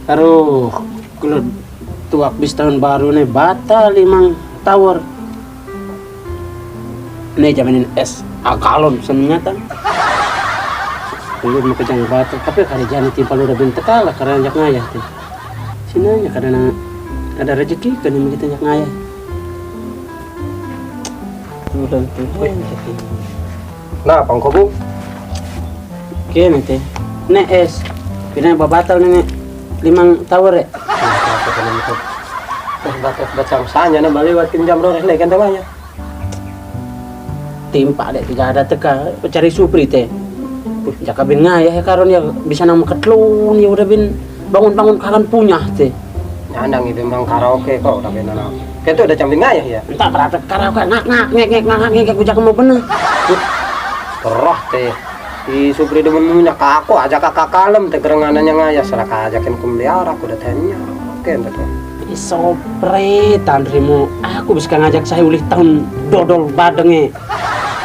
Aduh, kalau tuak bis tahun baru nih batal limang tower. Nih jamanin es akalon senyata. Belum mau kejang batal, tapi kali jani timpal udah bentek kalah karena nyak ngayah tuh. Sini aja karena ada rezeki kan yang kita nyak ngayah. Udah tuh. Nah, pangko bu. Kene teh. Nih es. Pina batal nih limang tower ya. Baca usahanya na baliwat tim jam roles kan namanya. Timpa deh tidak ada teka cari supri teh. Jaka bin ngayah ya karon ya bisa nama ketlun ya udah bin bangun-bangun kakan punya teh. Nyandang ibu memang karaoke kok udah benar. Kita udah camping ngayah ya. Entah berapa karaoke ngak ngek ujak mau bener. Roh teh. Di supri demen punya aku aja kakak kalem teh kerenganannya ngayah salah kajakin kumliara aku udah tanya. Oke entah tuh. Sopre tandrimu aku bisa ngajak saya ulih tahun dodol badenge.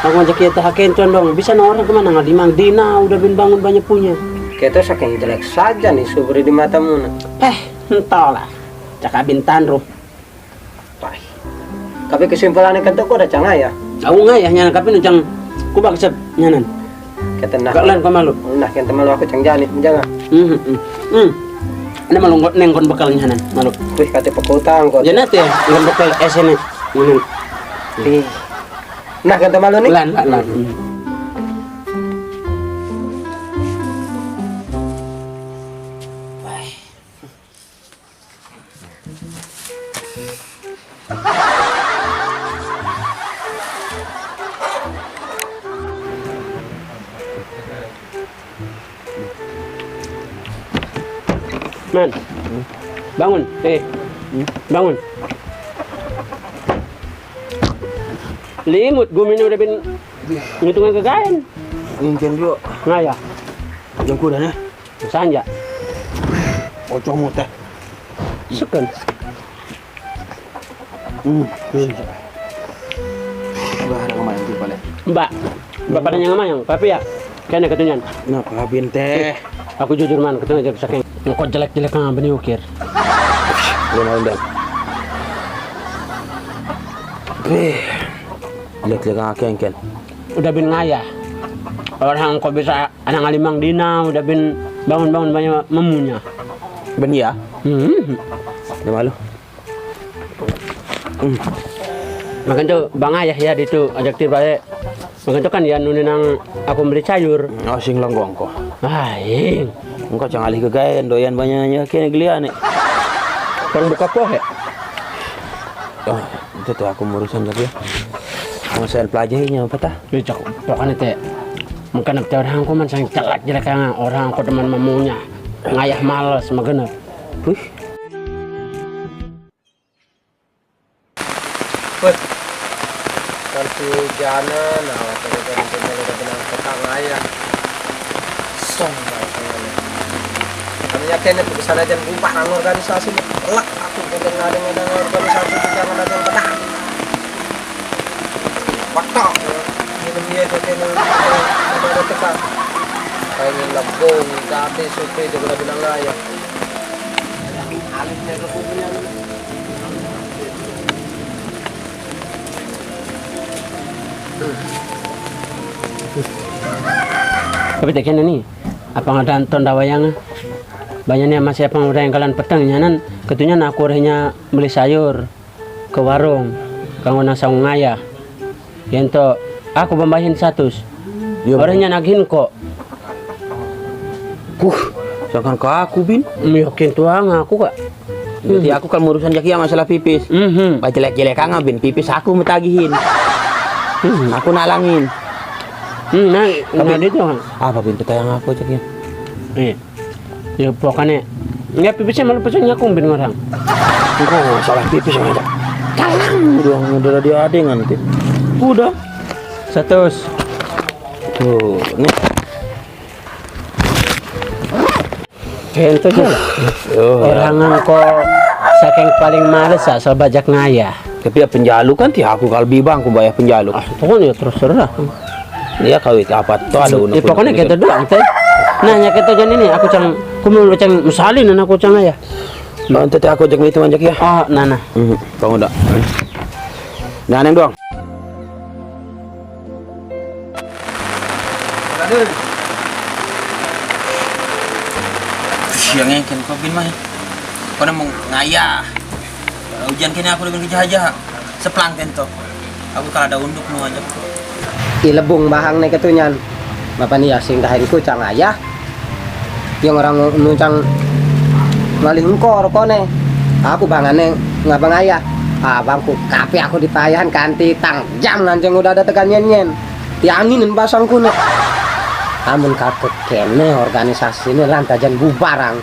Aku ngajak kita hakencon dong. Bisa orang kemana nggak dimang dina udah bin bangun banyak punya. Kita saking jelek saja nih supri di matamu. Entahlah. Caka bintan roh. Tapi kesimpulannya kan tuh kok udah cangah ya. Aku ngayahnya tapi nucang kubak sep nyanan. Kita nah. Gak lain malu. Nah kita malu aku cang jani jangan. Ini malu nengkon bekal nyanan malu. Wih kata pekutang kok. Jangan ya nengkon bekal SN ini. Nah kita malu nih. Lan. Man, bangun, bangun. Limut, gumin udah bin ngitungan kekain. Ingin juga. Ngayah, Yang kuda nih. sanja. Ocok mu teh. Sekan. Bahar kemarin tuh balik. Mbak pada yang ngamayang, tapi ya, kayaknya ketunyan. Kenapa bin teh? Aku jujur man, ketunyan jadi saking. Kok jelek-jelek nggak beni ukir. Lumayan dah. Jelek-jelek ngakeng. Udah bin ngayah. Orang kok bisa anak ngalimang dina, udah bin bangun-bangun banyak memunya. Ben ya? Udah malu. Makan tuh bang ayah ya di tu ajak tiba makan tuh kan ya nuninang aku beli sayur. Asing langgong kok. Aing. Engkau jangan alih kegayan doyan banyaknya kene gelian nih. Orang buka pohe. Oh, itu tuh aku urusan lagi ya. Mau saya pelajarinya apa tah? Bijak pokoknya teh. Mungkin nak orang aku man sang jelek kan orang aku teman memunya. Ngayah males magana. Wih. Kan hujanan, nah tadi udah benang petang ayah. Song kami yakin itu bisa aja bumpah nang organisasi telak aku penting ada organisasi di jangan ada yang pedang. Waktu minum dia jadi ada tekan. Kayak lebong, tapi supri dia udah bilang ayah. Alifnya ke kubunya. Tapi tak kena ni. Apa ada anton dawayang? Banyaknya masih apa udah yang kalian petang nyanan ketunya aku hanya beli sayur ke warung kanggo nang saung ngayah. Yento aku bambahin 100. Orangnya nagihin kok. Jangan ke aku bin. Yakin tuang aku kak. Jadi aku kan urusan jaki masalah pipis. Jelek-jelek kang bin pipis aku metagihin. Aku nalangin. Nah, nah itu kan. Apa pintu tayang aku ceknya? Iya. Ya pokoknya nggak pipis malu pesannya kumbin orang. Engkau salah pipis aja. Kalang dong, udah dia ada nanti. Udah. 100. Tuh, nih. Kayak itu aja. Orang kok saking paling males asal bajak ngayah. Tapi ya penjalu kan ti aku kalau bibang aku bayar penjalu. Pokoknya terus terang. Dia kawit apa tuh ada unek. Ya pokoknya kita doang teh. Nanya kita jangan ini aku cang kumul cang misalin aku cang ayah. Nanti aku ajak itu ajak ya. Oh, nana. Kamu udah. Nah, neng doang. Siangnya kan kau bin mah. Kau mau ngayah. Hujan kini aku dengan kejaha-jaha. Seplang tento. Aku kalau ada unduk mau ajak. Ilebung bahang nih ketunyan. Bapak nih asing dahin ku cang ayah. Yang orang nucang maling engkor kone. Aku bangane ngabang ayah. Abangku kape aku dipayahan kanti tang jam nanceng udah ada tekan nyen. Dianginin basangku nih. Amun kakek kene organisasi ini lantajan bubarang.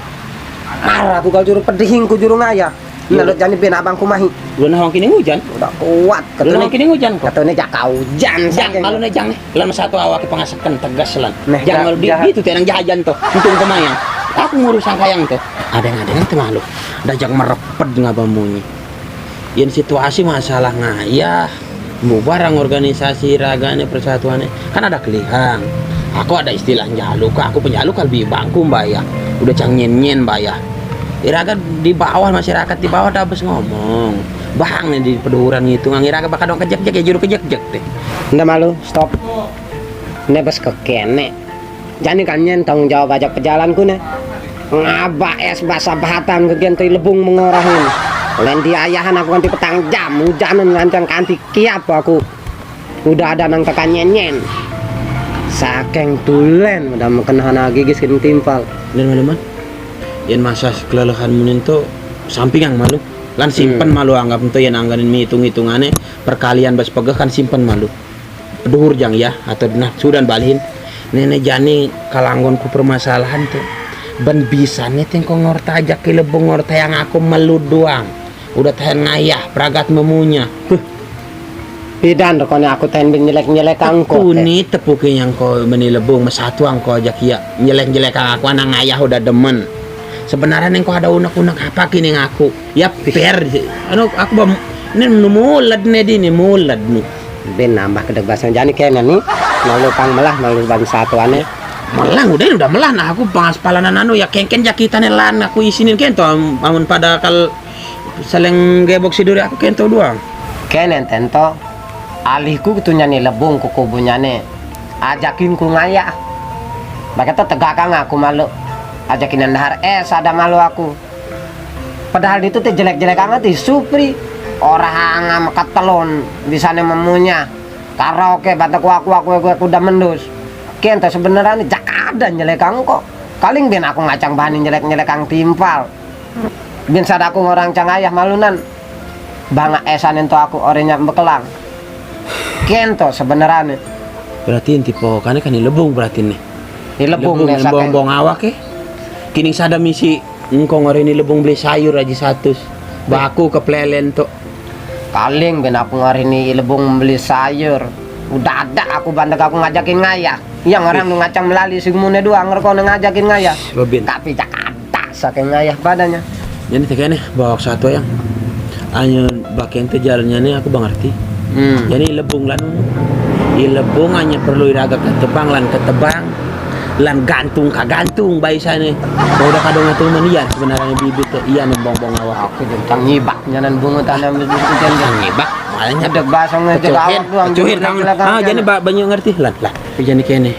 Marah aku kalau juru pedihing ku juru ngayah. Nalut jani ben abangku mahi. Lu nahong kini hujan. Udah kuat Lu nahong kini hujan kok. katone jaka hujan Jang, kalau nih jang nih. Lan satu awak pengasakan tegas lan. Neh, Jangan di jahat. itu tenang jajan tuh. Untung kemayang. Aku ngurus kayang tuh. Ada tuh malu. Dajak merepet ngabamunyi. Yang situasi masalah ngayah. Barang organisasi ragane persatuannya kan ada kelihang. Aku ada istilah jaluk, aku penjaluk lebih bangku mbak ya. Udah cangin-nyen mbak ya. Iraga di bawah masyarakat di bawah udah habis ngomong. Bang nih di peduran itu ngiraga bakal dong kejek-jek ya juru kejek-jek deh. Nggak malu, stop. Nebes kekene. Jadi kan nyen tanggung jawab pajak pejalanku nih. Ngaba es basa bahatan kegian tui lebung mengorahin. Len di ayahan aku kanti petang jam, hujanan ngancang kanti kiap aku. Udah ada nang tekan nyen. Saking tulen udah mekenahana gigis kini timpal. Dan malu man. Yang masa kelelahan munin tuh samping yang malu. Lan simpen malu anggap untuk yang angganin hitung-hitungannya perkalian bas pegah kan simpen malu. Duhur jang ya atau nah sudah balihin. Nenek jani kalanggonku permasalahan tuh. Ben bisa nih tengko ngorta aja ke lebong ngorta yang aku melu doang. Udah tahan ngayah pragat memunya. Bidan rokone aku ten nyelek-nyelek angko. Aku nih tepukin yang kau menilebung mesatu angko aja kia nyelek-nyelek aku anak ngayah udah demen. Sebenarnya neng kau ada unek-unek apa kini ngaku? Ya per, anu aku bam ini mulad nih di nih mulad nih. Ben nambah kedek basang jani kayaknya nih. Malu pang melah malu ban satuannya. Melang udah melah nah aku pangaspalanan anu ya kengken jakitannya lan aku isinin kento amun pada kal seleng gebok siduri aku kento doang. Kenen tento alihku ketunya nih lebung ku kubunya nih ajakin ku ngaya bakal tegakang aku malu ajakin dahar ada malu aku padahal itu teh jelek-jelek amat di supri orang ngam ketelon bisa nih memunya karaoke batak aku udah mendus kento sebenarnya jak ada nyelekang kok kaling ben aku ngacang bahanin nyelekang timpal ben sadaku orang cangayah malunan banga esan ento aku orangnya bekelang kento sebenarnya Berarti tipe kan lebung berarti nih. lebung nih lebong awak kini sada misi engkau ngori ini lebung beli sayur aja 100 baku ke plelen tuh paling ben aku hari ini lebung beli sayur udah ada aku bandek aku ngajakin ngayah yang orang nu ngacang melalui sigmune doang ngerko ngajakin ngayah Babin. tapi Jakarta saking ngayah padanya Jadi tekan nih bawa satu yang hanya bagian itu jalannya nih aku ngerti. Jadi lebung lan lebung hanya perlu iraga ketebang lan ketebang lan gantung kagantung bayi sana. Kalau udah kadang itu manian sebenarnya bibit tuh iya nembong-bong awak. aku jentang nyibak nyanan bunga tanam hujan Ngibak malahnya ada basangnya jaga awak doang cuhir kamu. Jadi banyak ngerti lah. Jadi kene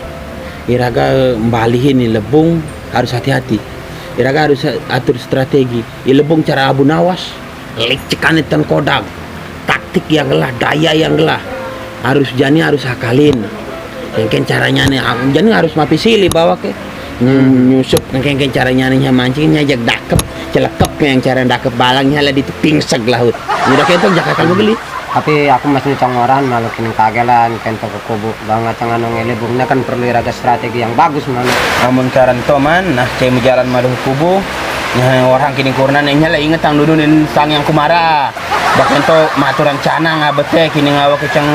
iraga mbalihin nih lebung harus hati-hati. Iraga harus atur strategi. Lebung cara abu nawas, lecekan itan kodak, taktik yang gelah, daya yang gelah. Harus jani harus hakalin. Mungkin caranya nih, jani harus mapi sili bawa ke nyusup. Mungkin caranya nih mancingnya jak dakep, celekep yang cara dakep balangnya lah di pingseg laut. Udah kentong jak akan beli. Tapi aku masih cangoran malu kini kagelan kento ke kubu banget tangan ngelibungnya kan perlu raga strategi yang bagus malu. Amun karan toman, nah cai jalan malu kubu. Nah, orang kini kurna nenya lah inget tang dudunin sang yang kumara. Bahkan to maturan cana ngabete kini ngawa kecang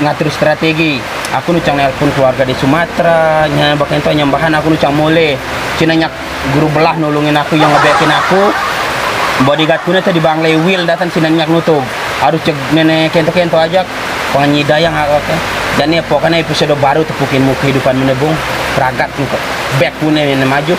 ngatur strategi. Aku nucang nelpon keluarga di Sumatera, nya bahkan to nyambahan aku nucang mole. Cina nyak guru belah nulungin aku yang ngebekin aku. Bodyguard kuna tadi Banglai Will datang sini nyak nutup. Harus cek nenek kento-kento aja penganyidayang okay. Dan ya pokoknya episode baru tepukin mu kehidupan menebung ragat back punya maju.